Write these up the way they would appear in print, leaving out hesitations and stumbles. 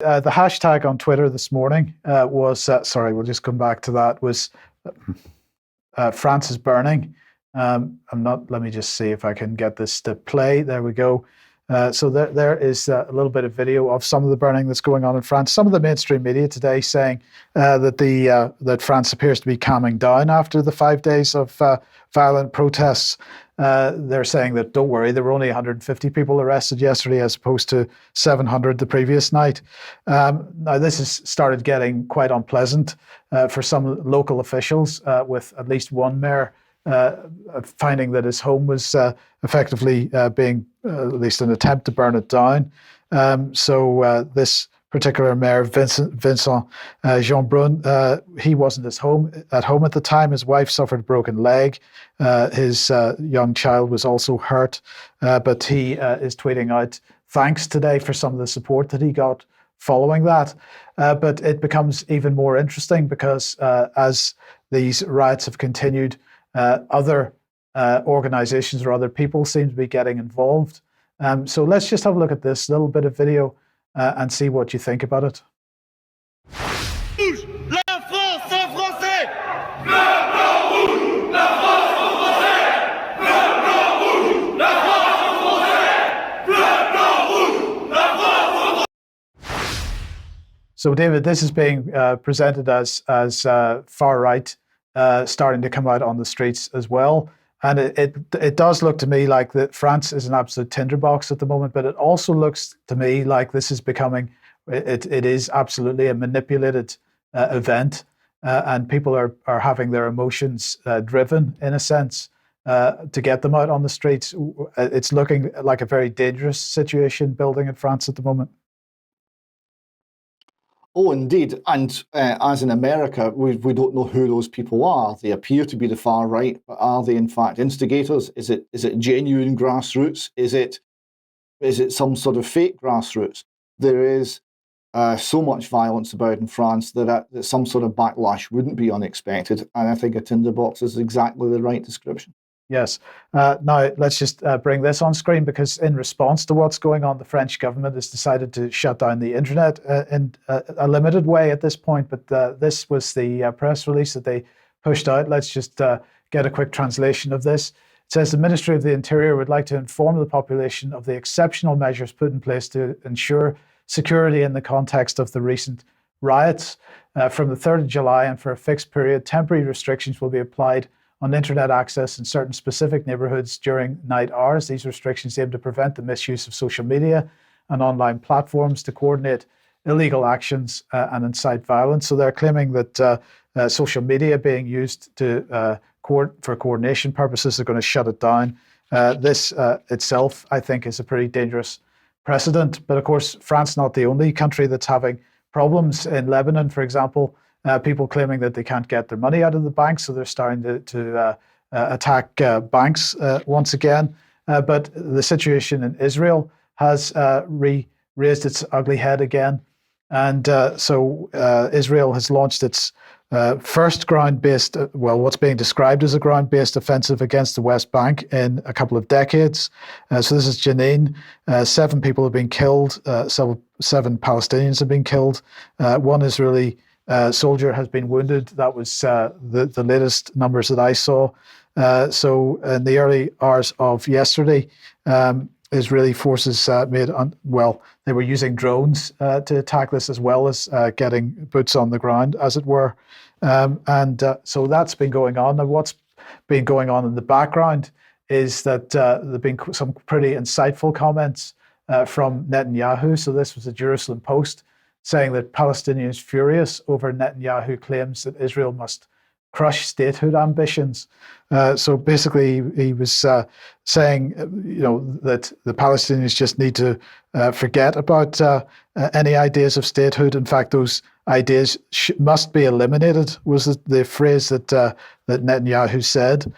The hashtag on Twitter this morning was, sorry, we'll just come back to that, was France is burning. Let me just see if I can get this to play. There we go. So there is a little bit of video of some of the burning that's going on in France. Some of the mainstream media today saying that France appears to be calming down after the 5 days of violent protests. They're saying that, don't worry, there were only 150 people arrested yesterday as opposed to 700 the previous night. Now, this has started getting quite unpleasant for some local officials, with at least one mayor finding that his home was effectively being, at least an attempt to burn it down. So this particular mayor, Vincent Jeanbrun, he wasn't at home at the time. His wife suffered a broken leg. His young child was also hurt, but he is tweeting out thanks today for some of the support that he got following that. But it becomes even more interesting because as these riots have continued, other organizations or other people seem to be getting involved. So let's just have a look at this little bit of video and see what you think about it. La France en français! Bleu, blanc, rouge! La France en français! Bleu, blanc, rouge! La France en français! Bleu, blanc, rouge! La France en français! So, David, this is being presented as far right starting to come out on the streets as well. And it does look to me like that France is an absolute tinderbox at the moment, but it also looks to me like this is becoming, it is absolutely a manipulated event, and people are having their emotions driven, in a sense, to get them out on the streets. It's looking like a very dangerous situation building in France at the moment. Oh, indeed. And as in America, we don't know who those people are. They appear to be the far right, but are they in fact instigators? Is it genuine grassroots? Is it some sort of fake grassroots? There is so much violence about in France that some sort of backlash wouldn't be unexpected. And I think a tinderbox is exactly the right description. Yes. Now, let's just bring this on screen, because in response to what's going on, the French government has decided to shut down the internet in a limited way at this point. But this was the press release that they pushed out. Let's just get a quick translation of this. It says the Ministry of the Interior would like to inform the population of the exceptional measures put in place to ensure security in the context of the recent riots. From the 3rd of July and for a fixed period, temporary restrictions will be applied on internet access in certain specific neighborhoods during night hours. These restrictions aim to prevent the misuse of social media and online platforms to coordinate illegal actions and incite violence. So they're claiming that social media being used for coordination purposes are going to shut it down. This itself, I think, is a pretty dangerous precedent. But of course, France is not the only country that's having problems. In Lebanon, for example, people claiming that they can't get their money out of the banks, so they're starting to attack banks once again. But the situation in Israel has raised its ugly head again. And so Israel has launched its first ground-based, what's being described as a ground-based offensive against the West Bank in a couple of decades. So this is Jenin. 7 people have been killed. 7 Palestinians have been killed. One Israeli soldier has been wounded. That was the latest numbers that I saw. So in the early hours of yesterday, Israeli forces they were using drones to attack this, as well as getting boots on the ground, as it were. So that's been going on. Now, what's been going on in the background is that there have been some pretty insightful comments from Netanyahu. So this was the Jerusalem Post, saying that Palestinians furious over Netanyahu claims that Israel must crush statehood ambitions. So basically, he was saying, that the Palestinians just need to forget about any ideas of statehood. In fact, those ideas must be eliminated, was the phrase that Netanyahu said.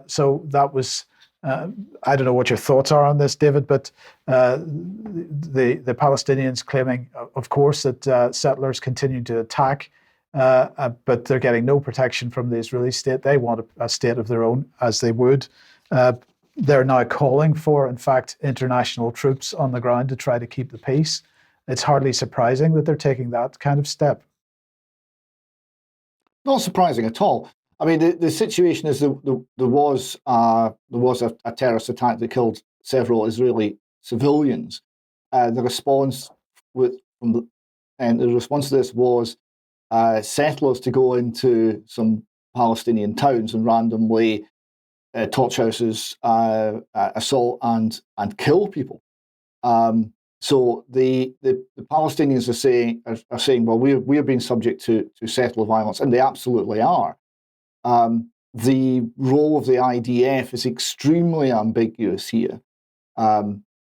So that was. I don't know what your thoughts are on this, David, but the Palestinians claiming, of course, that settlers continue to attack, but they're getting no protection from the Israeli state. They want a state of their own, as they would. They're now calling for, in fact, international troops on the ground to try to keep the peace. it's hardly surprising that they're taking that kind of step. Not surprising at all. I mean, the situation is there was a terrorist attack that killed several Israeli civilians. The response to this was settlers to go into some Palestinian towns and randomly torch houses, assault and kill people. So the Palestinians are saying, well, we're being subject to settler violence, and they absolutely are. The role of the IDF is extremely ambiguous here.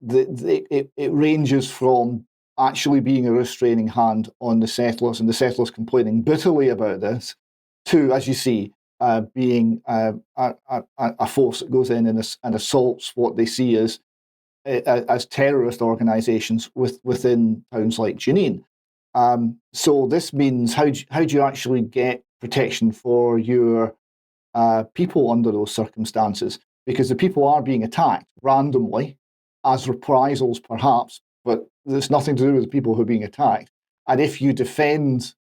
It ranges from actually being a restraining hand on the settlers, and the settlers complaining bitterly about this, to, as you see, being a force that goes in and assaults what they see as terrorist organisations within towns like Jenin. So this means how do you actually get protection for your people under those circumstances? Because the people are being attacked randomly as reprisals, perhaps, but there's nothing to do with the people who are being attacked. And if you defend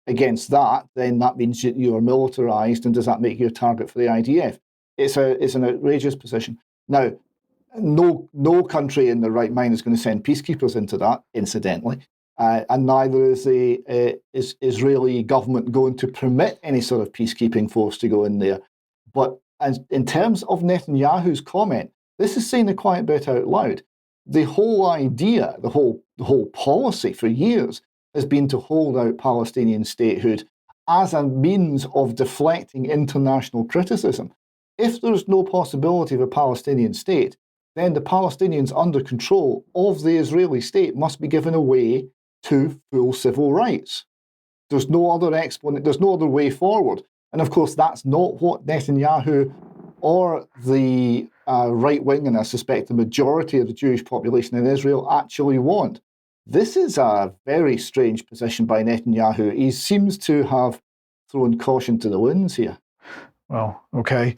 against that, then that means you are militarised, and does that make you a target for the IDF? It's an outrageous position. Now, no country in their right mind is going to send peacekeepers into that, incidentally, and neither is the Israeli government going to permit any sort of peacekeeping force to go in there. But in terms of Netanyahu's comment, this is saying the quiet bit out loud. The whole idea, the whole policy for years has been to hold out Palestinian statehood as a means of deflecting international criticism. If there's no possibility of a Palestinian state, then the Palestinians under control of the Israeli state must be given away to full civil rights. There's no other there's no other way forward. And of course, that's not what Netanyahu or the right wing, and I suspect the majority of the Jewish population in Israel, actually want. This is a very strange position by Netanyahu. He seems to have thrown caution to the winds here. Well, okay.